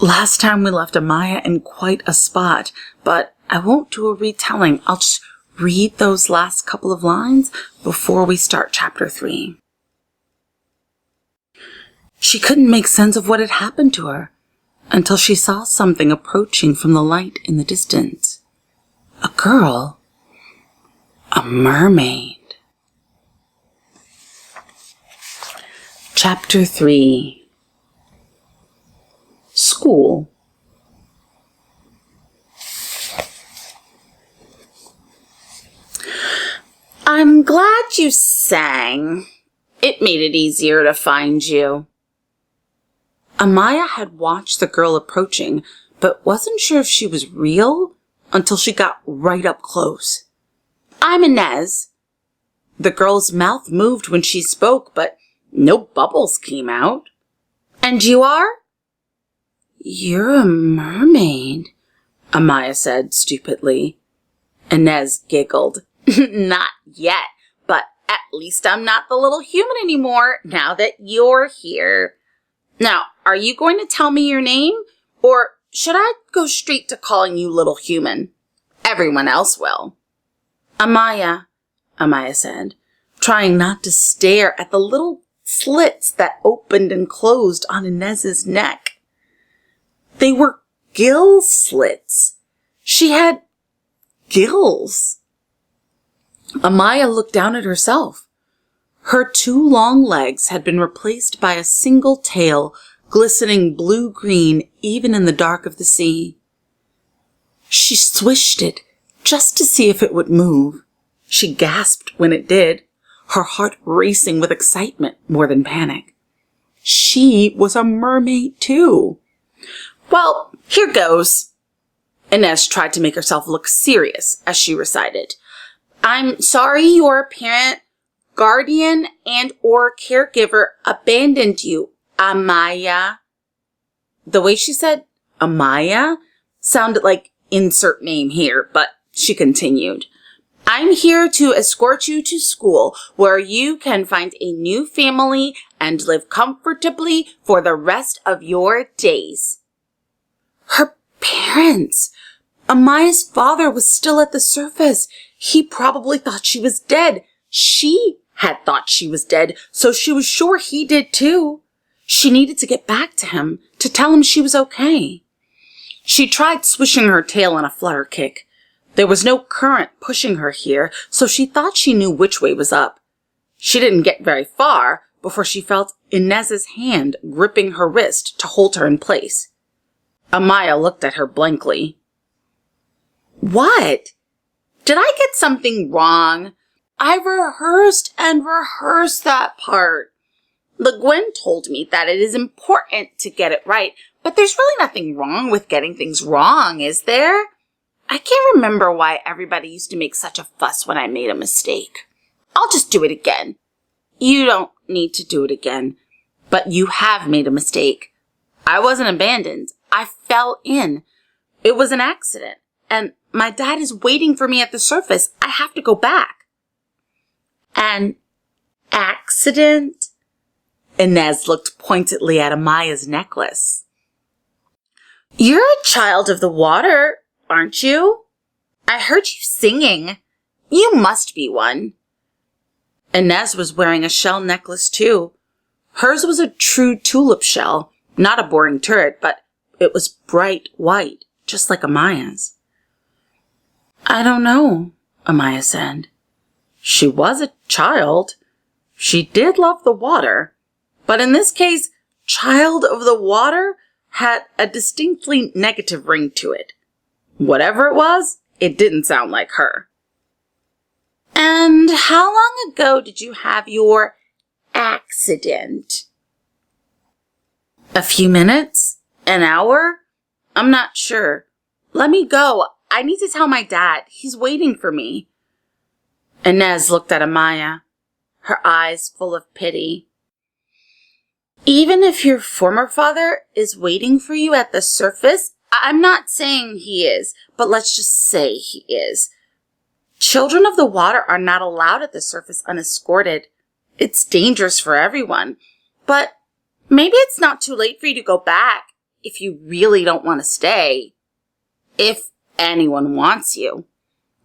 Last time we left Amaya in quite a spot, but I won't do a retelling. I'll just read those last couple of lines before we start chapter 3. She couldn't make sense of what had happened to her until she saw something approaching from the light in the distance. A girl. A mermaid. Chapter 3. School. I'm glad you sang. It made it easier to find you. Amaya had watched the girl approaching, but wasn't sure if she was real until she got right up close. I'm Inez. The girl's mouth moved when she spoke, but no bubbles came out. And you are? You're a mermaid, Amaya said stupidly. Inez giggled. Not yet, but at least I'm not the little human anymore now that you're here. Now, are you going to tell me your name, or should I go straight to calling you little human? Everyone else will. Amaya said, trying not to stare at the little slits that opened and closed on Inez's neck. They were gill slits. She had gills. Amaya looked down at herself. Her 2 long legs had been replaced by a single tail, glistening blue-green even in the dark of the sea. She swished it just to see if it would move. She gasped when it did, her heart racing with excitement more than panic. She was a mermaid too. Well, here goes. Inez tried to make herself look serious as she recited. I'm sorry your parent, guardian, and or caregiver abandoned you, Amaya. The way she said Amaya sounded like insert name here, but she continued. I'm here to escort you to school where you can find a new family and live comfortably for the rest of your days. Her parents. Amaya's father was still at the surface. He probably thought she was dead. She had thought she was dead, so she was sure he did too. She needed to get back to him, to tell him she was okay. She tried swishing her tail in a flutter kick. There was no current pushing her here, so she thought she knew which way was up. She didn't get very far before she felt Inez's hand gripping her wrist to hold her in place. Amaya looked at her blankly. What? Did I get something wrong? I rehearsed and rehearsed that part. Le Guin told me that it is important to get it right, but there's really nothing wrong with getting things wrong, is there? I can't remember why everybody used to make such a fuss when I made a mistake. I'll just do it again. You don't need to do it again, but you have made a mistake. I wasn't abandoned. I fell in. It was an accident, and my dad is waiting for me at the surface. I have to go back. An accident? Inez looked pointedly at Amaya's necklace. You're a child of the water, aren't you? I heard you singing. You must be one. Inez was wearing a shell necklace too. Hers was a true tulip shell, not a boring turret, but it was bright white, just like Amaya's. I don't know, Amaya said. She was a child. She did love the water. But in this case, child of the water had a distinctly negative ring to it. Whatever it was, it didn't sound like her. And how long ago did you have your accident? A few minutes? An hour? I'm not sure. Let me go. I need to tell my dad. He's waiting for me. Inez looked at Amaya, her eyes full of pity. Even if your former father is waiting for you at the surface, I'm not saying he is, but let's just say he is. Children of the water are not allowed at the surface unescorted. It's dangerous for everyone. But maybe it's not too late for you to go back if you really don't want to stay, if anyone wants you,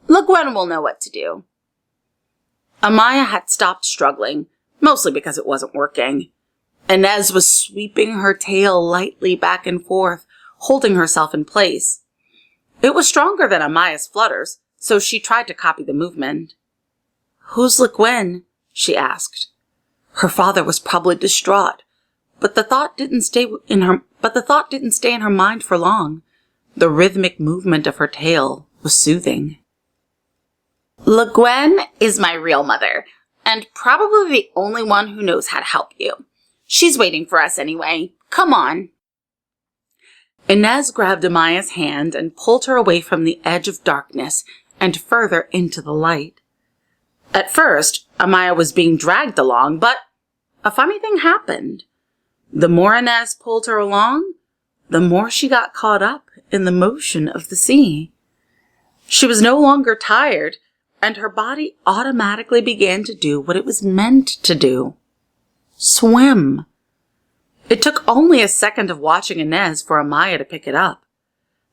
LeGwen will know what to do. Amaya had stopped struggling, mostly because it wasn't working. Inez was sweeping her tail lightly back and forth, holding herself in place. It was stronger than Amaya's flutters, so she tried to copy the movement. "Who's LeGwen?" she asked. Her father was probably distraught, but the thought didn't stay in her mind for long. The rhythmic movement of her tail was soothing. "LeGwen is my real mother, and probably the only one who knows how to help you. She's waiting for us anyway. Come on." Inez grabbed Amaya's hand and pulled her away from the edge of darkness and further into the light. At first, Amaya was being dragged along, but a funny thing happened. The more Inez pulled her along, the more she got caught up in the motion of the sea. She was no longer tired, and her body automatically began to do what it was meant to do: swim. It took only a second of watching Inez for Amaya to pick it up.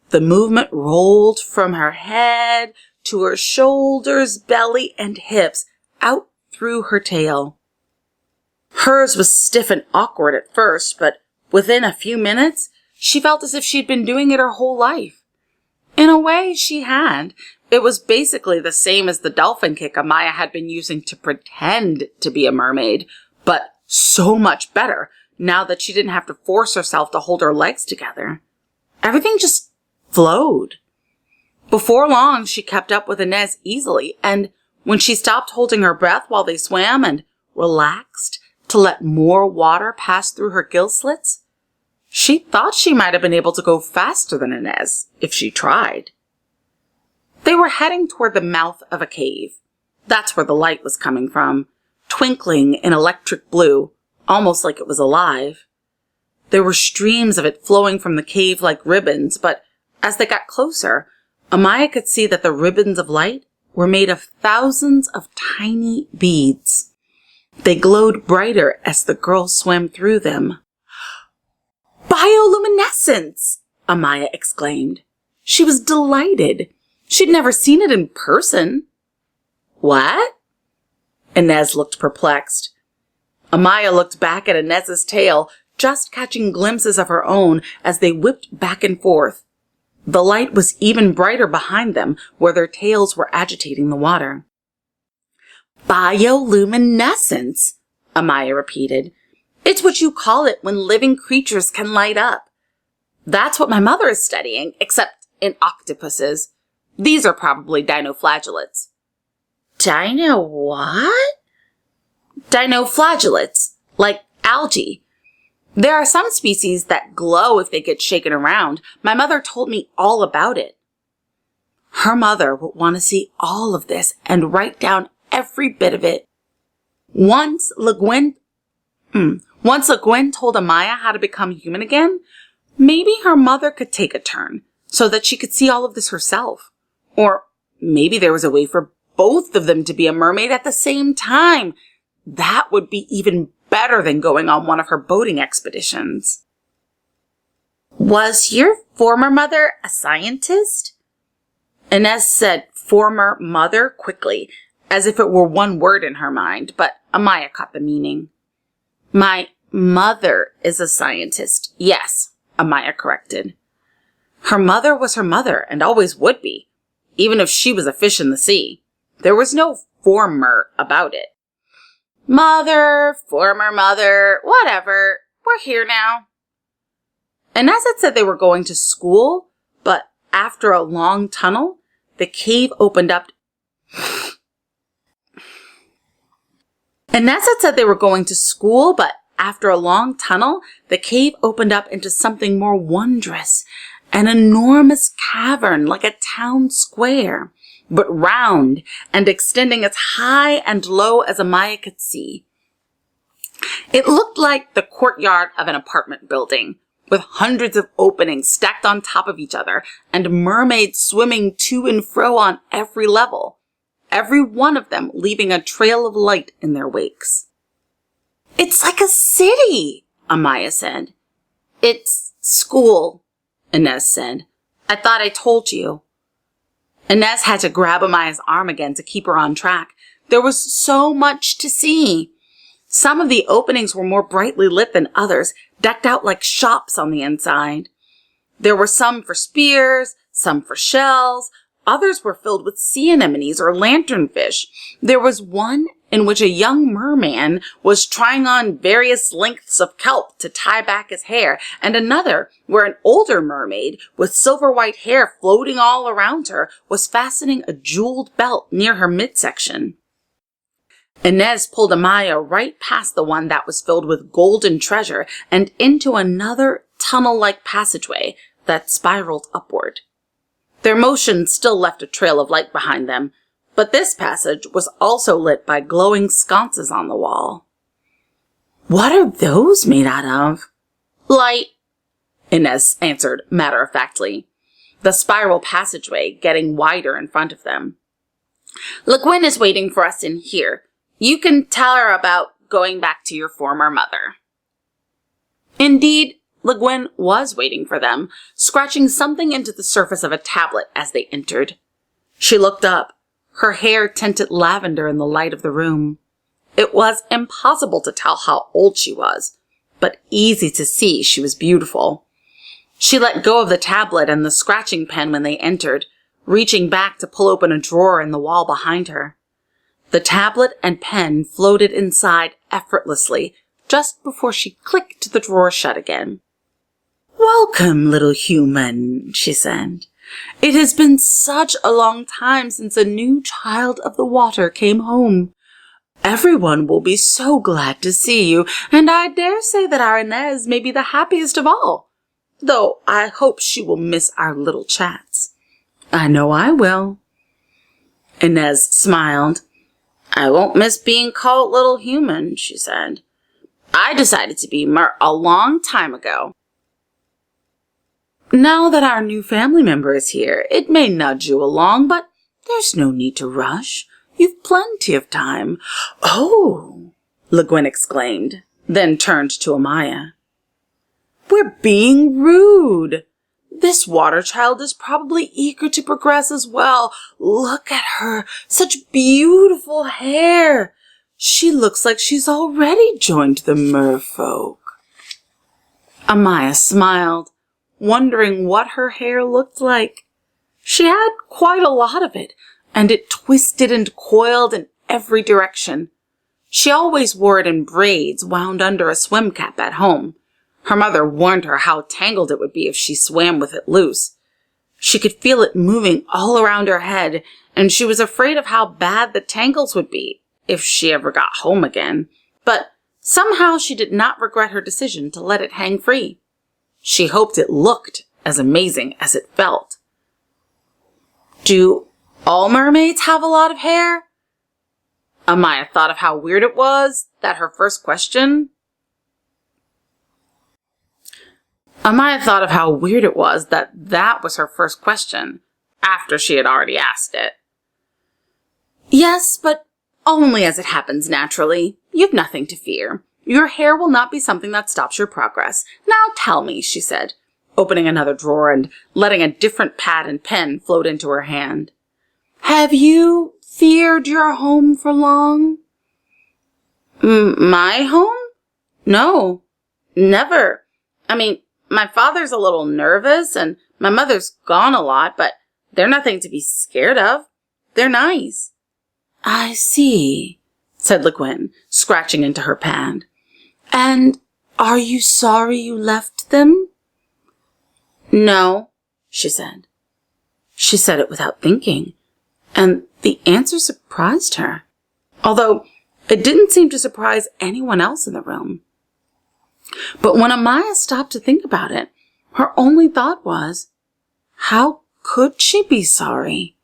The movement rolled from her head to her shoulders, belly, and hips, out through her tail. Hers was stiff and awkward at first, but within a few minutes, she felt as if she'd been doing it her whole life. In a way, she had. It was basically the same as the dolphin kick Amaya had been using to pretend to be a mermaid, but so much better now that she didn't have to force herself to hold her legs together. Everything just flowed. Before long, she kept up with Inez easily, and when she stopped holding her breath while they swam and relaxed to let more water pass through her gill slits, she thought she might have been able to go faster than Inez if she tried. They were heading toward the mouth of a cave. That's where the light was coming from, twinkling in electric blue, almost like it was alive. There were streams of it flowing from the cave like ribbons, but as they got closer, Amaya could see that the ribbons of light were made of thousands of tiny beads. They glowed brighter as the girl swam through them. "Bioluminescence!" Amaya exclaimed. She was delighted. She'd never seen it in person. "What?" Inez looked perplexed. Amaya looked back at Inez's tail, just catching glimpses of her own as they whipped back and forth. The light was even brighter behind them, where their tails were agitating the water. "Bioluminescence," Amaya repeated. "It's what you call it when living creatures can light up. That's what my mother is studying, except in octopuses. These are probably dinoflagellates." "Dino what?" "Dinoflagellates, like algae. There are some species that glow if they get shaken around. My mother told me all about it." Her mother would want to see all of this and write down every bit of it. Once LeGwen told Amaya how to become human again, maybe her mother could take a turn so that she could see all of this herself. Or maybe there was a way for both of them to be a mermaid at the same time. That would be even better than going on one of her boating expeditions. "Was your former mother a scientist?" Inez said former mother quickly, as if it were one word in her mind, but Amaya caught the meaning. "My mother is a scientist, yes," Amaya corrected. Her mother was her mother and always would be, even if she was a fish in the sea. There was no former about it. Mother, former mother, whatever. We're here now. Inez had said they were going to school, but after a long tunnel, the cave opened up. Inez had said they were going to school, but after a long tunnel, the cave opened up into something more wondrous, an enormous cavern like a town square, but round and extending as high and low as Amaya could see. It looked like the courtyard of an apartment building, with hundreds of openings stacked on top of each other and mermaids swimming to and fro on every level, every one of them leaving a trail of light in their wakes. "It's like a city," Amaya said. "It's School, Inez said. I thought I told you. Inez had to grab Amaya's arm again to keep her on track. There was so much to see. Some of the openings were more brightly lit than others, decked out like shops on the inside. There were some for spears, some for shells. Others were filled with sea anemones or lanternfish. There was one in which a young merman was trying on various lengths of kelp to tie back his hair, and another where an older mermaid with silver white hair floating all around her was fastening a jeweled belt near her midsection. Inez pulled Amaya right past the one that was filled with golden treasure and into another tunnel-like passageway that spiraled upward. Their motion still left a trail of light behind them, but this passage was also lit by glowing sconces on the wall. What are those made out of? Light, Inez answered matter-of-factly, the spiral passageway getting wider in front of them. Le Guin is waiting for us in here. You can tell her about going back to your former mother. Indeed, Le Guin was waiting for them, scratching something into the surface of a tablet as they entered. She looked up, her hair tinted lavender in the light of the room. It was impossible to tell how old she was, but easy to see she was beautiful. She let go of the tablet and the scratching pen when they entered, reaching back to pull open a drawer in the wall behind her. The tablet and pen floated inside effortlessly just before she clicked the drawer shut again. Welcome, little human, she said. It has been such a long time since a new child of the water came home. Everyone will be so glad to see you, and I dare say that our Inez may be the happiest of all, though I hope she will miss our little chats. I know I will. Inez smiled. I won't miss being called little human, she said. I decided to be Mer a long time ago. Now that our new family member is here, it may nudge you along, but there's no need to rush. You've plenty of time. Oh, Le Guin exclaimed, then turned to Amaya. We're being rude. This water child is probably eager to progress as well. Look at her, such beautiful hair. She looks like she's already joined the merfolk. Amaya smiled, wondering what her hair looked like. She had quite a lot of it, and it twisted and coiled in every direction. She always wore it in braids wound under a swim cap at home. Her mother warned her how tangled it would be if she swam with it loose. She could feel it moving all around her head, and she was afraid of how bad the tangles would be if she ever got home again. But somehow she did not regret her decision to let it hang free. She hoped it looked as amazing as it felt. Do all mermaids have a lot of hair? Amaya thought of how weird it was that her first question was her first question, after she had already asked it. Yes, but only as it happens naturally. You've nothing to fear. Your hair will not be something that stops your progress. Now tell me, she said, opening another drawer and letting a different pad and pen float into her hand. Have you feared your home for long? My home? No, never. I mean, my father's a little nervous and my mother's gone a lot, but they're nothing to be scared of. They're nice. I see, said Le Guin, scratching into her pad. And are you sorry you left them? No, she said. She said it without thinking, and the answer surprised her, although it didn't seem to surprise anyone else in the room. But when Amaya stopped to think about it, her only thought was, how could she be sorry?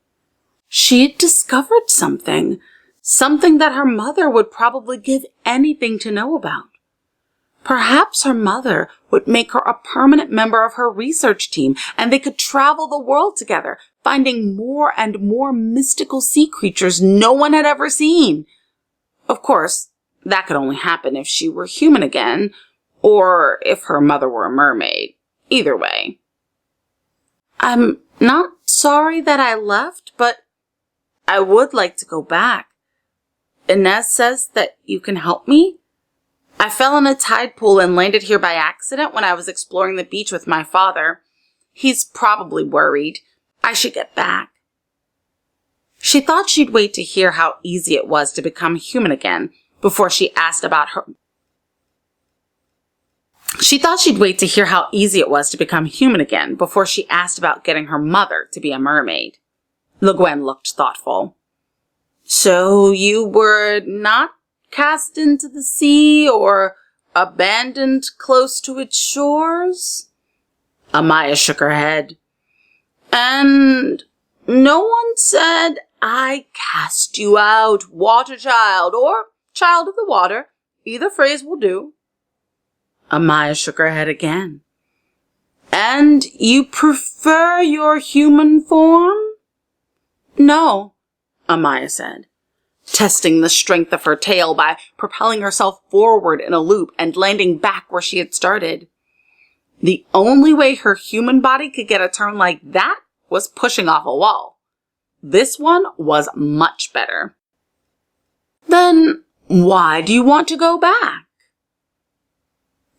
She had discovered something that her mother would probably give anything to know about. Perhaps her mother would make her a permanent member of her research team, and they could travel the world together, finding more and more mystical sea creatures no one had ever seen. Of course, that could only happen if she were human again, or if her mother were a mermaid. either way. I'm not sorry that I left, but I would like to go back. Inez says that you can help me. I fell in a tide pool and landed here by accident when I was exploring the beach with my father. He's probably worried. I should get back. She thought she'd wait to hear how easy it was to become human again before she asked about her. She thought she'd wait to hear how easy it was to become human again before she asked about getting her mother to be a mermaid. Le Guin looked thoughtful. So you were not cast into the sea or abandoned close to its shores? Amaya shook her head. And no one said, I cast you out, water child, or child of the water. Either phrase will do. Amaya shook her head again. And you prefer your human form? No, Amaya said, testing the strength of her tail by propelling herself forward in a loop and landing back where she had started. The only way her human body could get a turn like that was pushing off a wall. This one was much better. Then why do you want to go back?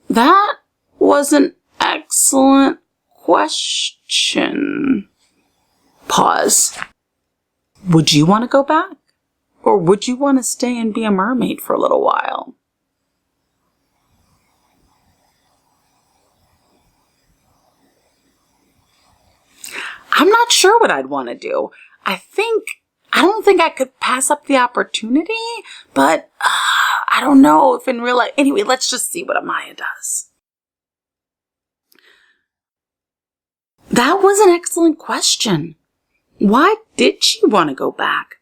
That was an excellent question. Pause. Would you want to go back? Or would you want to stay and be a mermaid for a little while? I'm not sure what I'd want to do. I don't think I could pass up the opportunity, but I don't know if in real life. Anyway, let's just see what Amaya does. That was an excellent question. Why did she want to go back?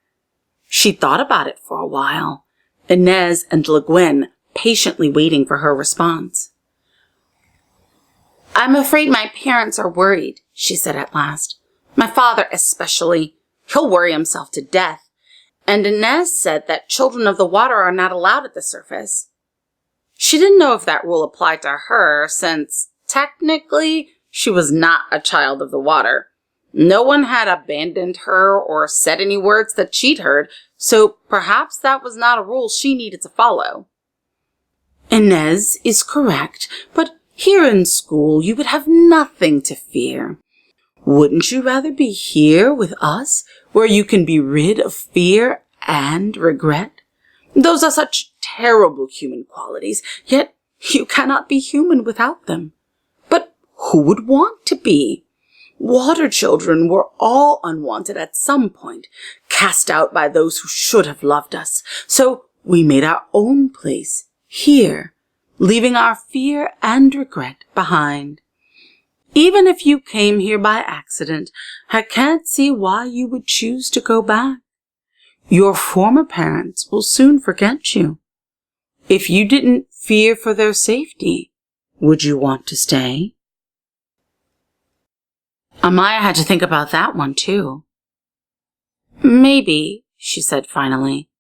She thought about it for a while, Inez and Le Guin patiently waiting for her response. I'm afraid my parents are worried, she said at last. My father especially. He'll worry himself to death. And Inez said that children of the water are not allowed at the surface. She didn't know if that rule applied to her, since technically she was not a child of the water. No one had abandoned her or said any words that she'd heard, so perhaps that was not a rule she needed to follow. Inez is correct, but here in school you would have nothing to fear. Wouldn't you rather be here with us, where you can be rid of fear and regret? Those are such terrible human qualities, yet you cannot be human without them. But who would want to be? Water children were all unwanted at some point, cast out by those who should have loved us. So we made our own place here, leaving our fear and regret behind. Even if you came here by accident, I can't see why you would choose to go back. Your former parents will soon forget you. If you didn't fear for their safety, would you want to stay? Amaya had to think about that one, too. Maybe, she said finally.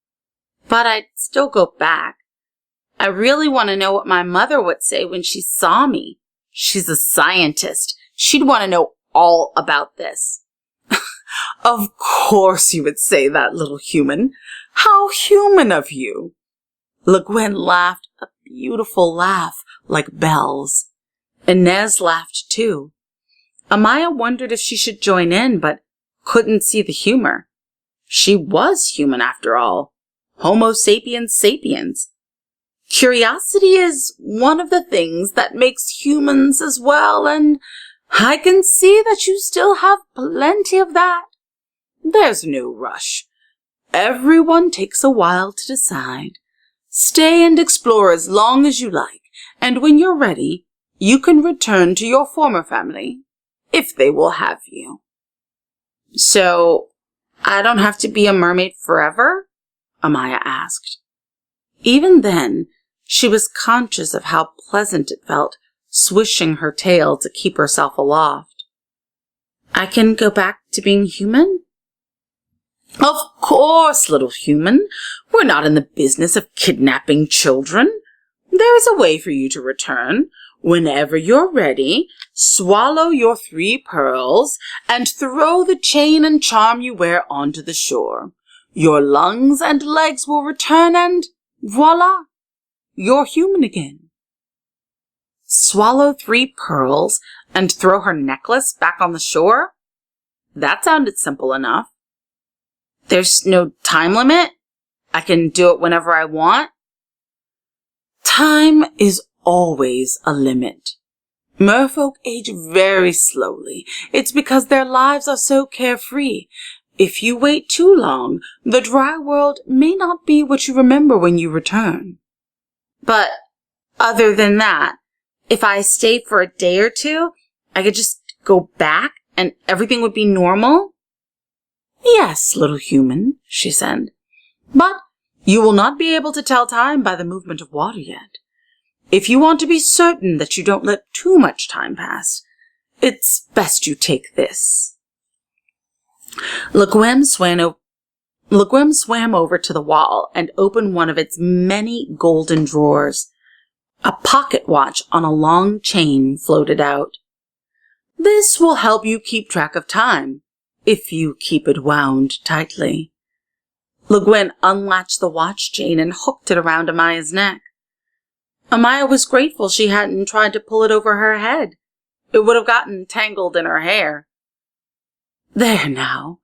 But I'd still go back. I really want to know what my mother would say when she saw me. She's a scientist. She'd want to know all about this. Of course you would say that, little human. How human of you. Le Guin laughed a beautiful laugh like bells. Inez laughed too. Amaya wondered if she should join in, but couldn't see the humor. She was human after all. Homo sapiens sapiens. Curiosity is one of the things that makes humans as well, and I can see that you still have plenty of that. There's no rush. Everyone takes a while to decide. Stay and explore as long as you like, and when you're ready, you can return to your former family, if they will have you. So, I don't have to be a mermaid forever? Amaya asked. Even then, she was conscious of how pleasant it felt, swishing her tail to keep herself aloft. I can go back to being human? Of course, little human. We're not in the business of kidnapping children. There is a way for you to return. Whenever you're ready, swallow your 3 pearls and throw the chain and charm you wear onto the shore. Your lungs and legs will return and voila, you're human again. Swallow 3 pearls and throw her necklace back on the shore? That sounded simple enough. There's no time limit? I can do it whenever I want? Time is always a limit. Merfolk age very slowly. It's because their lives are so carefree. If you wait too long, the dry world may not be what you remember when you return. But other than that, if I stayed for a day or two, I could just go back and everything would be normal? Yes, little human, she said. But you will not be able to tell time by the movement of water yet. If you want to be certain that you don't let too much time pass, it's best you take this. Legwem swam over to the wall and opened one of its many golden drawers. A pocket watch on a long chain floated out. This will help you keep track of time, if you keep it wound tightly. Le Guin unlatched the watch chain and hooked it around Amaya's neck. Amaya was grateful she hadn't tried to pull it over her head. It would have gotten tangled in her hair. There now.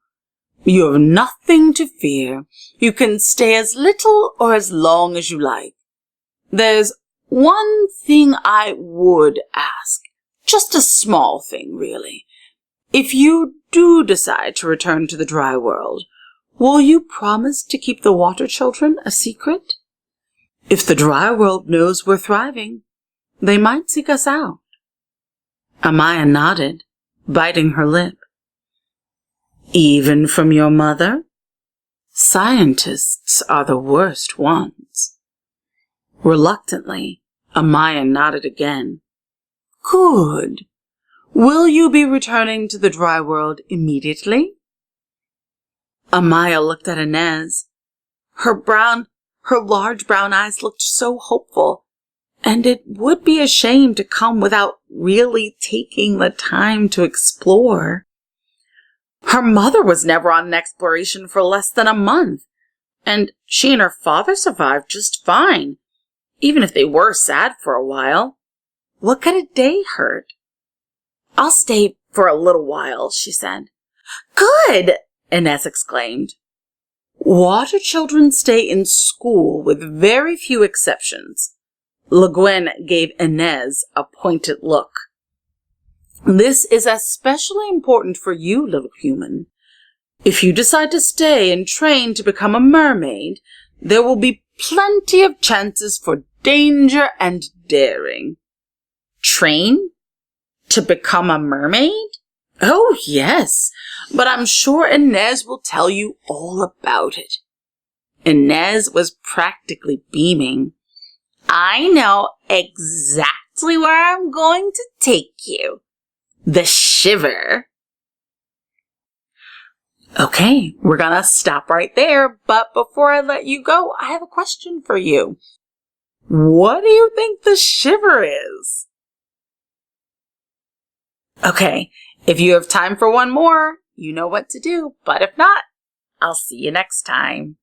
You have nothing to fear. You can stay as little or as long as you like. There's one thing I would ask. Just a small thing, really. If you do decide to return to the dry world, will you promise to keep the water children a secret? If the dry world knows we're thriving, they might seek us out. Amaya nodded, biting her lip. Even from your mother? Scientists are the worst ones. Reluctantly, Amaya nodded again. Good. Will you be returning to the dry world immediately? Amaya looked at Inez. Her large brown eyes looked so hopeful, and it would be a shame to come without really taking the time to explore. Her mother was never on an exploration for less than a month, and she and her father survived just fine, even if they were sad for a while. What could a day hurt? I'll stay for a little while, she said. Good! Inez exclaimed. Water children stay in school with very few exceptions. Le Guin gave Inez a pointed look. This is especially important for you, little human. If you decide to stay and train to become a mermaid, there will be plenty of chances for danger and daring. Train? To become a mermaid? Oh, yes, but I'm sure Inez will tell you all about it. Inez was practically beaming. I know exactly where I'm going to take you. The Shiver. Okay, we're gonna stop right there, but before I let you go, I have a question for you. What do you think the Shiver is? Okay, if you have time for one more, you know what to do, but if not, I'll see you next time.